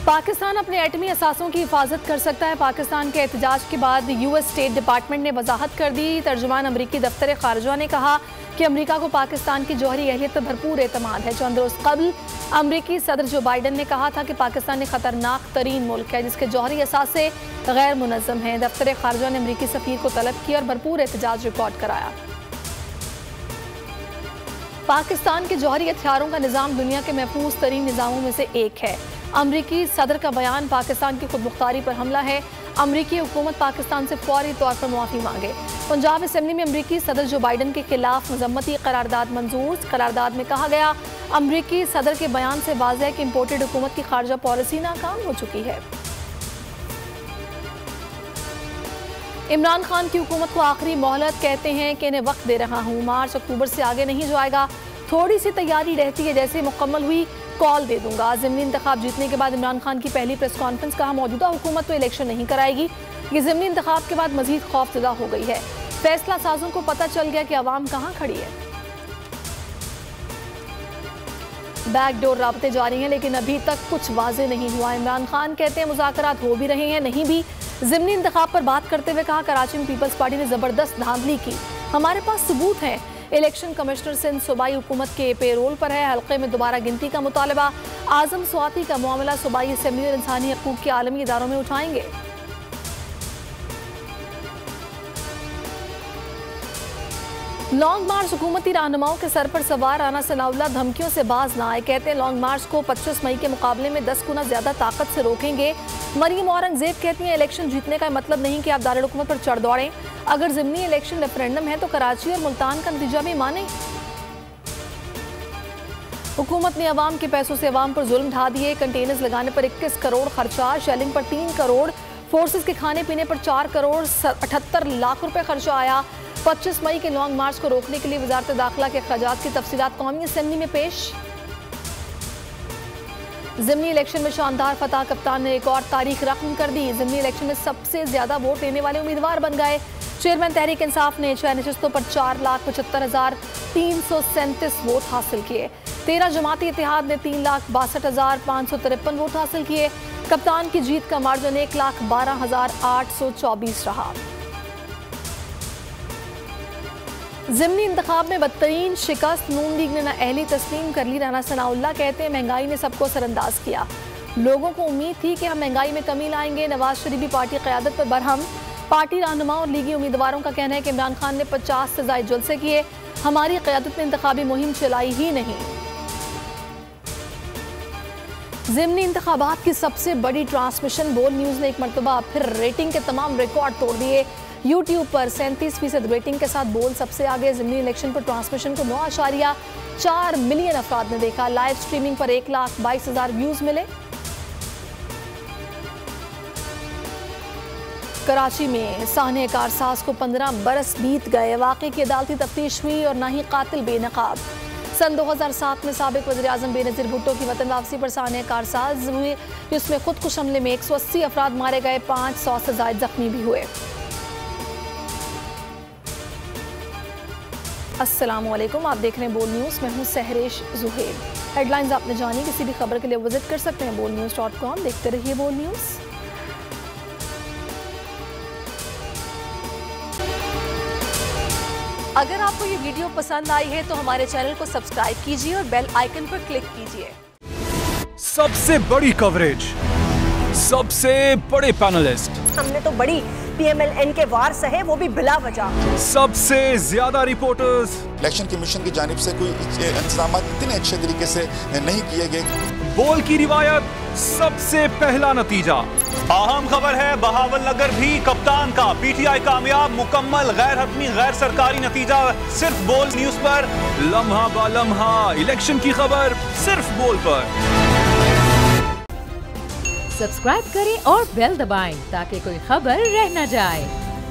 पाकिस्तान अपने एटमी असासों की हिफाजत कर सकता है। पाकिस्तान के एहतजाज के बाद यूएस स्टेट डिपार्टमेंट ने वजाहत कर दी। तर्जुमान अमरीकी दफ्तर खारजा ने कहा कि अमरीका को पाकिस्तान की जौहरी अहलियत पर भरपूर एतमाद है। चंद रोज कबल अमरीकी सदर जो बाइडन ने कहा था कि पाकिस्तान एक खतरनाक तरीन मुल्क है जिसके जौहरी असासे गैर मुनज़्ज़म हैं। दफ्तर खारजा ने अमरीकी सफीर को तलब किया और भरपूर एहतजाज रिकॉर्ड कराया। पाकिस्तान के जौहरी हथियारों का निज़ाम दुनिया के महफूज तरीन निज़ामों में से एक है। अमरीकी सदर का बयान पाकिस्तान की खुदमुख्तारी पर हमला है। अमरीकी हुकूमत पाकिस्तान से फौरी तौर पर मुआफ़ी मांगे। पंजाब असेंबली में अमरीकी सदर जो बाइडन के खिलाफ मजम्मती करारदाद मंजूर। करारदाद में कहा गया अमरीकी सदर के बयान से वाज़ेह है कि इम्पोर्टेड हुकूमत की खारजा पॉलिसी नाकाम हो चुकी है। इमरान खान की हुकूमत को आखिरी मोहलत, कहते हैं कि इन्हें वक्त दे रहा हूँ, मार्च अक्टूबर से आगे नहीं जाएगा, थोड़ी सी तैयारी रहती है, जैसे मुकम्मल हुई कॉल दे दूंगा। ज़िमनी इंतखाब जीतने के बाद इमरान खान की पहली प्रेस कॉन्फ्रेंस, कहा मौजूदा हुकूमत तो इलेक्शन नहीं कराएगी। ये ज़िमनी इंतखाब के बाद मजीद खौफजदा हो गई है। फैसला साजों को पता चल गया कि अवाम कहाँ खड़ी है। बैकडोर राबते जारी हैं लेकिन अभी तक कुछ वाजे नहीं हुआ। इमरान खान कहते हैं मुज़ाकरात हो भी रहे हैं, नहीं भी। ज़िमनी इंतखाब पर बात करते हुए कहा कराची में पीपल्स पार्टी ने ज़बरदस्त धांधली की, हमारे पास सबूत हैं। इलेक्शन कमिश्नर सिंध सूबाई हुकूमत के पेरोल पर है। हल्के में दोबारा गिनती का मुतालबा। आजम स्वाति का मामला सूबाई असेंबली और इंसानी हकूक़ के आलमी इदारों में उठाएंगे। लॉन्ग मार्च हुकूमती रहनुमाओं के सर पर सवार राना सनाउल्लाह धमकियों से बाज ना आए। कहते हैं लॉन्ग मार्च को 25 मई के मुकाबले में 10 गुना ज्यादा ताकत से रोकेंगे। मरियम औरंगजेब कहती हैं इलेक्शन जीतने का मतलब नहीं कि आप दारुल हुकूमत पर चढ़ दौड़ें। अगर ज़िमनी इलेक्शन रेफरेंडम है तो कराची और मुल्तान का नतीजा भी माने। हुकूमत ने अवाम के पैसों से अवाम पर जुल्म ढा दिए। कंटेनर्स लगाने पर 21 करोड़ खर्चा, शेलिंग पर 3 करोड़, फोर्सेस के खाने पीने पर 4 करोड़ 78 लाख रुपए खर्चा आया। 25 मई के लॉन्ग मार्च को रोकने के लिए वजारत दाखिला के अखराजात की तफसीलात कौमी असेंबली में पेश। ज़िमनी इलेक्शन में शानदार फतह, कप्तान ने एक और तारीख रकम कर दी। ज़िमनी इलेक्शन में सबसे ज्यादा वोट लेने वाले उम्मीदवार बन गए। चेयरमैन तहरीक इंसाफ ने 6 नशस्तों पर 4,75,337 वोट हासिल किए। 13 जमाती इत्तेहाद ने 3,62,553 वोट हासिल किए। कप्तान की जीत का मार्जिन 1,12,824 रहा। ज़िमनी इंतखाब में बदतरीन शिकस्त, नून लीग ने नाअहली तस्लीम कर ली। राना सनाउल्लाह कहते हैं महंगाई ने सबको असरअंदाज किया, लोगों को उम्मीद थी कि हम महंगाई में कमी लाएंगे। नवाज शरीफ भी पार्टी क़यादत पर बरहम। पार्टी रहनुमा और लीगी उम्मीदवारों का कहना है कि इमरान खान ने 50 से ज़ायद जलसे किए, हमारी क़यादत में इंतखाबी मुहिम चलाई ही नहीं। ज़िमनी इंतखाबात की सबसे बड़ी ट्रांसमिशन, बोल न्यूज़ ने एक मरतबा फिर रेटिंग के तमाम रिकॉर्ड तोड़ दिए। यूट्यूब पर 37% रेटिंग के साथ बोल सबसे आगे। ज़िमनी इलेक्शन पर ट्रांसमिशन को 9.4 मिलियन अफराद ने देखा। लाइव स्ट्रीमिंग पर 1,22,000 व्यूज मिले। कराची में साहने कारसाज को 15 बरस बीत गए। वाक़े की अदालती तफ्तीश हुई और ना ही कातिल बेनकाब। सन 2007 में साबिक वज़ीर आज़म बेनज़ीर भुट्टो की वतन वापसी पर साहने कारसाज हुई, जिसमें खुदकुश हमले में 180 अफराद मारे गए, 500 से ज़ायद जख्मी भी हुए। अस्सलामुअलैकुम, आप देख रहे हैं बोल न्यूज़, मैं हूं सहरेश जुहेब। हेडलाइंस आपने जानी, किसी भी खबर के लिए विजिट कर सकते हैं bolnews.com। देखते रहिए बोल न्यूज़। अगर आपको ये वीडियो पसंद आई है तो हमारे चैनल को सब्सक्राइब कीजिए और बेल आइकन पर क्लिक कीजिए। सबसे बड़ी कवरेज, सबसे बड़े पैनलिस्ट, हमने तो बड़ी PMLN के वार सहे, वो भी बिला वजह। सबसे ज्यादा रिपोर्टर्स। इलेक्शन कमीशन की जानिब से कोई इंतजाम इतने अच्छे तरीके से नहीं किए गए। बोल की रिवायत, सबसे पहला नतीजा। अहम खबर है बहावल नगर भी कप्तान का, PTI कामयाब, मुकम्मल गैर हतमी गैर सरकारी नतीजा सिर्फ बोल न्यूज पर। लम्हा बा लम्हा इलेक्शन की खबर सिर्फ बोल पर। सब्सक्राइब करें और बेल दबाएं ताकि कोई खबर रह न जाए।